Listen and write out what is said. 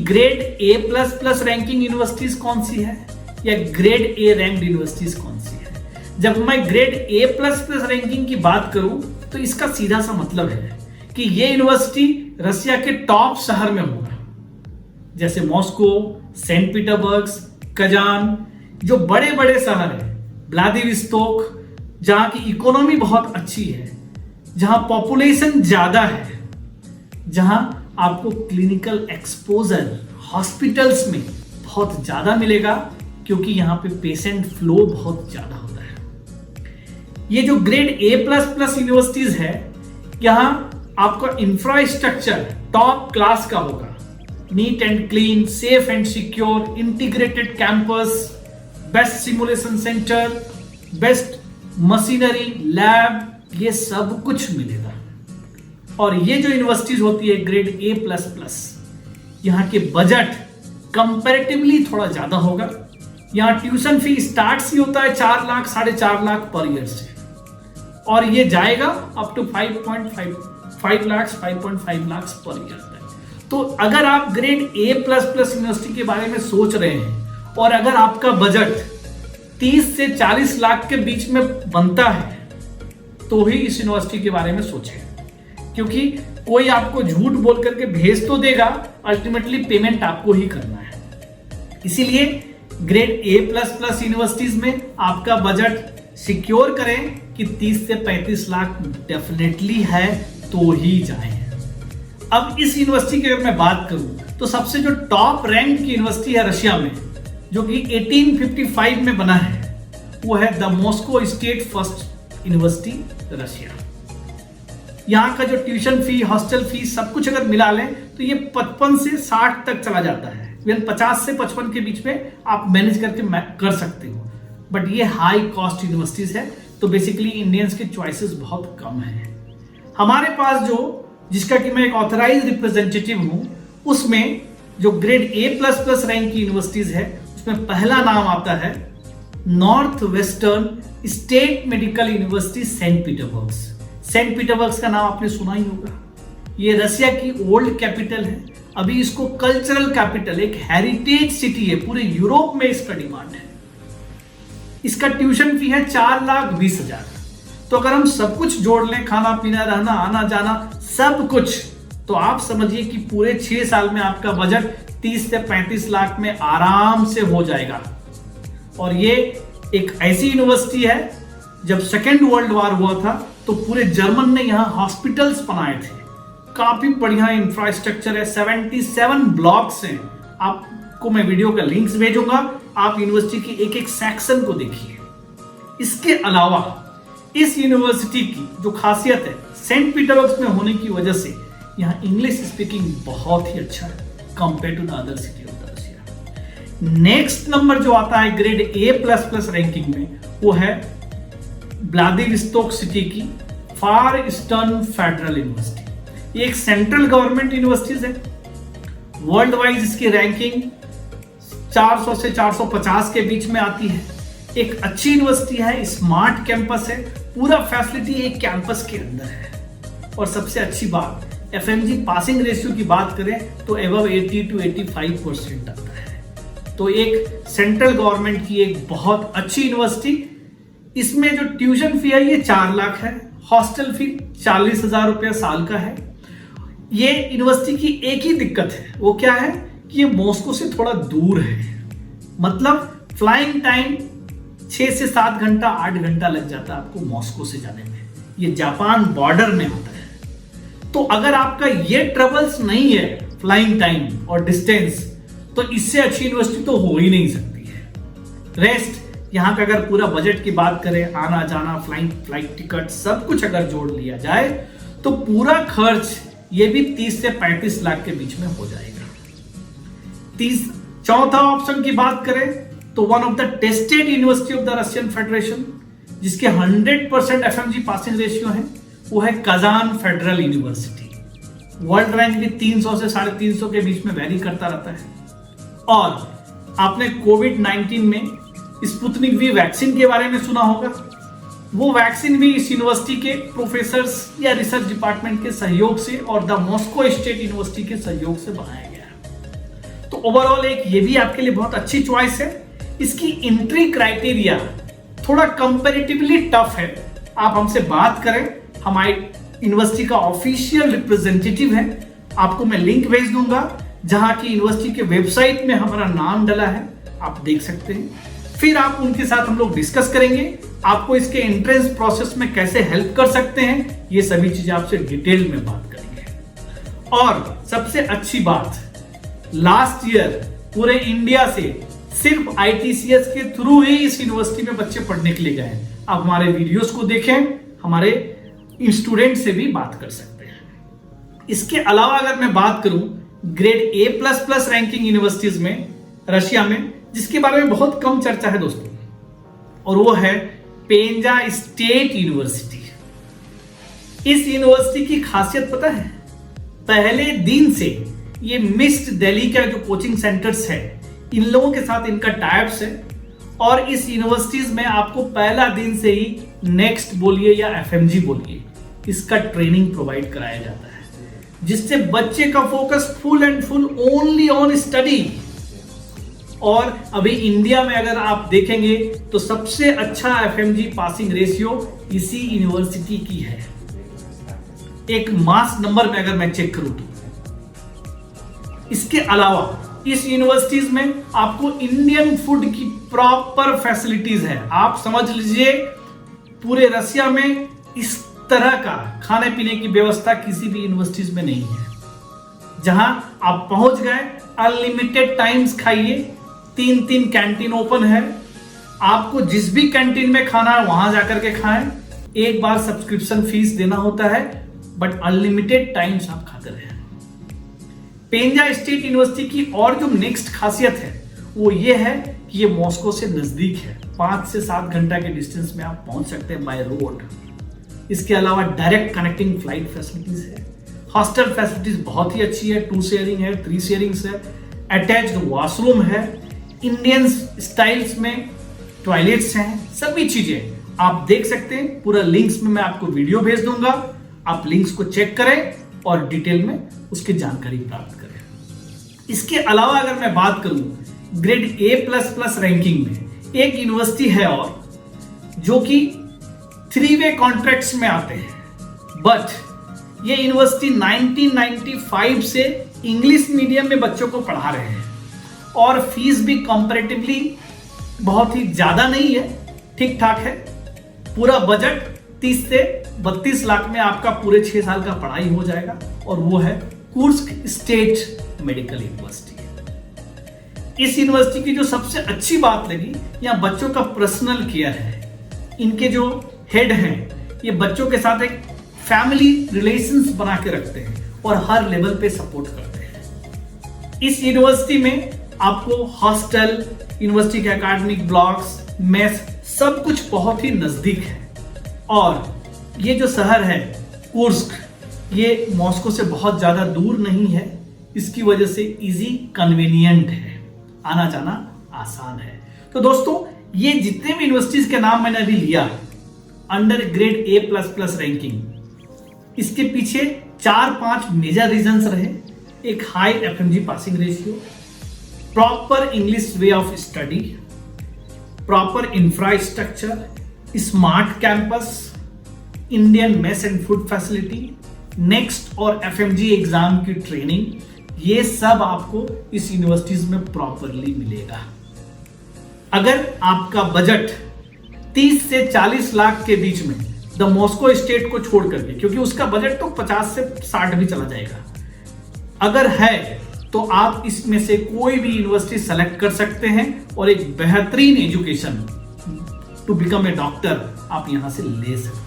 Grade A++ ranking universities कौन सी है या ग्रेड A रैंक्ड यूनिवर्सिटीज कौन सी है? जब मैं ग्रेड A++ रैंकिंग की बात करूं तो इसका सीधा सा मतलब है कि ये यूनिवर्सिटी रशिया के टॉप शहर में होगा, जैसे मॉस्को, सेंट पीटरबर्ग, कजान, जो बड़े बड़े शहर है, व्लादिवोस्तोक, जहां की इकोनॉमी बहुत अच्छी है, जहां पॉपुलेशन ज्यादा है, जहां आपको क्लिनिकल एक्सपोजर हॉस्पिटल्स में बहुत ज्यादा मिलेगा क्योंकि यहां पे पेशेंट फ्लो बहुत ज्यादा होता है। ये जो ग्रेड A++ यूनिवर्सिटीज है, यहां आपका इंफ्रास्ट्रक्चर टॉप क्लास का होगा, neat and clean, safe and secure, integrated campus, best simulation centre, best machinery, lab, ये सब कुछ मिलेगा। और ये जो यूनिवर्सिटीज होती है ग्रेड A++, यहाँ के बजट कंपैरेटिवली थोड़ा ज्यादा होगा। यहाँ ट्यूशन फी स्टार्ट ही होता है 4 लाख 4.5 लाख पर ईयर से, और ये जाएगा up to 5.5 lakh 5.5 lakh per year तक। तो अगर आप ग्रेड A++ यूनिवर्सिटी के बारे में सोच रहे हैं और अगर आपका बजट 30 से 40 लाख के बीच में बनता है तो ही इस यूनिवर्सिटी के बारे में सोचें, क्योंकि कोई आपको झूठ बोल करके भेज तो देगा, अल्टीमेटली पेमेंट आपको ही करना है। इसीलिए ग्रेड A++ यूनिवर्सिटीज में आपका बजट सिक्योर करें कि 30 से 35 लाख डेफिनेटली है तो ही जाएं। अब इस यूनिवर्सिटी की अगर मैं बात करूं तो सबसे जो टॉप रैंक की यूनिवर्सिटी है रशिया में, जो कि 1855 में बना है, वो है the Moscow state first university Russia. यहाँ का जो ट्यूशन फी, हॉस्टल फी, सब कुछ अगर मिला लें तो ये 55 से 60 तक चला जाता है। इवन 50 से 55 के बीच में आप मैनेज करके कर सकते हो। बट ये हाई कॉस्ट यूनिवर्सिटीज है, तो बेसिकली इंडियंस के चॉइसेस बहुत कम है। हमारे पास जिसका कि मैं एक ऑथराइज रिप्रेजेंटेटिव हूं, उसमें जो ग्रेड A++ रैंक की यूनिवर्सिटीज है, उसमें पहला नाम आता है north western state medical university Saint Petersburg. Saint Petersburg का नाम आपने सुना ही होगा। ये रशिया की ओल्ड कैपिटल है, अभी इसको कल्चरल कैपिटल, एक हेरिटेज सिटी है, पूरे यूरोप में इसका डिमांड है। इसका ट्यूशन फी है 4,20,000। तो अगर हम सब कुछ जोड़ लें, खाना पीना, रहना, आना जाना, सब कुछ, तो आप समझिए कि पूरे 6 साल में आपका बजट 30 से 35 लाख में आराम से हो जाएगा। और ये एक ऐसी यूनिवर्सिटी है, जब सेकेंड वर्ल्ड वॉर हुआ था तो पूरे जर्मन ने यहाँ हॉस्पिटल्स बनाए थे, काफी बढ़िया इंफ्रास्ट्रक्चर है, 77 ब्लॉक्स हैं। आपको मैं वीडियो का लिंक्स भेजूंगा, आप यूनिवर्सिटी की एक एक सेक्शन को देखिए। इसके अलावा इस यूनिवर्सिटी की जो खासियत है, सेंट पीटरबर्ग में होने की वजह से यहाँ इंग्लिश स्पीकिंग बहुत ही अच्छा है compare to the other city of the Russia. Next number जो आता है ग्रेड A++ रैंकिंग में, वो है व्लादिवोस्तोक सिटी की फार ईस्टर्न फेडरल यूनिवर्सिटी। ये एक सेंट्रल गवर्नमेंट यूनिवर्सिटीज है। वर्ल्ड वाइज इसकी रैंकिंग 400 से 450 के बीच में आती है। एक अच्छी यूनिवर्सिटी है, स्मार्ट कैंपस है, पूरा फैसिलिटी एक कैंपस के अंदर है। और सबसे अच्छी बात, FMG पासिंग रेशियो की बात करें तो एबव 80 to 85% आता है। तो एक सेंट्रल गवर्नमेंट की एक बहुत अच्छी यूनिवर्सिटी। इसमें जो ट्यूशन फी है ये 4 लाख है, हॉस्टल फी 40,000 रुपया साल का है। ये यूनिवर्सिटी की एक ही दिक्कत है, वो क्या है कि ये मॉस्को से थोड़ा दूर है, मतलब फ्लाइंग टाइम 6 से 7 घंटा 8 घंटा लग जाता है आपको मॉस्को से जाने में। ये जापान बॉर्डर में होता है। तो अगर आपका ये ट्रबल्स नहीं है, फ्लाइंग टाइम और डिस्टेंस, तो इससे अच्छी यूनिवर्सिटी तो हो ही नहीं सकती है। रेस्ट यहाँ का अगर पूरा बजट की बात करें, आना जाना, फ्लाइट टिकट, सब कुछ अगर जोड़ लिया जाए तो पूरा खर्च ये भी 30 से 35 लाख के बीच में हो जाएगा। चौथा ऑप्शन की बात करें तो one of the tested university of the Russian federation, जिसके 100% FMG पासिंग रेशियो है, वो है Kazan federal university. World rank भी 300 से 350 के बीच में वैरी करता रहता है। और आपने कोविड-19 में स्पुतनिक वी वैक्सीन के बारे में सुना होगा। वो वैक्सीन भी इस यूनिवर्सिटी के प्रोफेसर्स या रिसर्च डिपार्टमेंट के सहयोग से और द मॉस्को स्टेट यूनिवर्सिटी के सहयोग से बनाया गया है। ओवरऑल एक ये भी आपके लिए बहुत अच्छी चॉइस है। इसकी एंट्री क्राइटेरिया थोड़ा कंपैरेटिवली टफ है। आप हमसे बात करें, हमारी यूनिवर्सिटी का ऑफिशियल रिप्रेजेंटेटिव है, आपको मैं लिंक भेज दूंगा जहां की यूनिवर्सिटी के वेबसाइट में हमारा नाम डला है, आप देख सकते हैं। फिर आप उनके साथ हम लोग डिस्कस करेंगे, आपको इसके एंट्रेंस प्रोसेस में कैसे हेल्प कर सकते हैं, ये सभी चीजें आपसे डिटेल में बात करेंगे। और सबसे अच्छी बात, लास्ट ईयर पूरे इंडिया से सिर्फ ITCS के थ्रू ही इस यूनिवर्सिटी में बच्चे पढ़ने के लिए गए। आप हमारे वीडियोस को देखें, हमारे स्टूडेंट से भी बात कर सकते हैं। इसके अलावा अगर मैं बात करूं ग्रेड A++ रैंकिंग यूनिवर्सिटीज में रशिया में, जिसके बारे में बहुत कम चर्चा है दोस्तों, और वो है पेंजा स्टेट यूनिवर्सिटी। इस यूनिवर्सिटी की खासियत पता है, पहले दिन से ये मिस्ट दिल्ली का जो कोचिंग सेंटर्स है, इन लोगों के साथ इनका टाइप्स है, और इस यूनिवर्सिटीज में आपको पहला दिन से ही नेक्स्ट बोलिए या FMG बोलिए, इसका ट्रेनिंग प्रोवाइड कराया जाता है, जिससे बच्चे का focus full and full only on study. और अभी इंडिया में अगर आप देखेंगे तो सबसे अच्छा FMG पासिंग रेशियो इसी यूनिवर्सिटी की है, एक मास नंबर में अगर मैं चेक करूं तो। इसके अलावा इस यूनिवर्सिटीज में आपको इंडियन फूड की प्रॉपर फैसिलिटीज है। आप समझ लीजिए पूरे रशिया में इस तरह का खाने पीने की व्यवस्था किसी भी यूनिवर्सिटीज में नहीं है। जहां आप पहुंच गए, अनलिमिटेड टाइम्स खाइए, 3 कैंटीन ओपन है, आपको जिस भी कैंटीन में खाना है वहां जाकर के खाएं। एक बार सब्सक्रिप्शन फीस देना होता है, बट अनलिमिटेड टाइम्स आप खाते रहे। पेंजा स्टेट यूनिवर्सिटी की और जो नेक्स्ट खासियत है वो ये है कि ये मॉस्को से नजदीक है, 5 से 7 घंटा के डिस्टेंस में आप पहुंच सकते हैं बाय रोड। इसके अलावा डायरेक्ट कनेक्टिंग फ्लाइट फैसिलिटीज है, हॉस्टल फैसिलिटीज बहुत ही अच्छी है, 2 शेयरिंग है, 3 शेयरिंग्स है, अटैच्ड वॉशरूम है, इंडियन स्टाइल्स में टॉयलेट्स हैं, सभी चीजें आप देख सकते हैं। पूरा लिंक्स में मैं आपको वीडियो भेज दूंगा, आप लिंक्स को चेक करें और डिटेल में उसकी जानकारी प्राप्त करें। इसके अलावा अगर मैं बात करूं ग्रेड A++ रैंकिंग में एक यूनिवर्सिटी है और जो कि 3-वे कॉन्ट्रैक्ट्स में आते हैं, बट ये यूनिवर्सिटी 1995 से इंग्लिश मीडियम में बच्चों को पढ़ा रहे हैं और फीस भी कंपैरेटिवली बहुत ही ज्यादा नहीं है, ठीक ठाक है। पूरा बजट 30 से 32 लाख में आपका पूरे 6 साल का पढ़ाई हो जाएगा, और वो है कुर्स्क स्टेट मेडिकल यूनिवर्सिटी। इस यूनिवर्सिटी की जो सबसे अच्छी बात लगी, यहाँ बच्चों का पर्सनल केयर है। इनके जो हेड हैं ये बच्चों के साथ एक फैमिली रिलेशंस बना के रखते हैं और हर लेवल पे सपोर्ट करते हैं। इस यूनिवर्सिटी में आपको हॉस्टल, यूनिवर्सिटी के एकेडमिक ब्लॉक्स, मेस, सब कुछ बहुत ही नजदीक है। और ये जो शहर है कुर्स्क, ये मॉस्को से बहुत ज्यादा दूर नहीं है, इसकी वजह से इजी कन्वीनियंट है, आना जाना आसान है। तो दोस्तों ये जितने भी यूनिवर्सिटीज के नाम मैंने अभी लिया अंडर ग्रेड A++ रैंकिंग, इसके पीछे 4-5 मेजर रीजंस रहे। एक high FMG passing ratio, proper English way of study, proper infrastructure, smart campus, Indian mess and food facility, next और FMG एग्जाम की ट्रेनिंग, ये सब आपको इस यूनिवर्सिटीज में प्रॉपरली मिलेगा। अगर आपका बजट 30 से 40 लाख के बीच में, द मॉस्को स्टेट को छोड़ करके, क्योंकि उसका बजट तो 50 से 60 भी चला जाएगा, अगर है तो आप इसमें से कोई भी यूनिवर्सिटी सेलेक्ट कर सकते हैं और एक बेहतरीन education to become a doctor आप यहां से ले सकते हैं।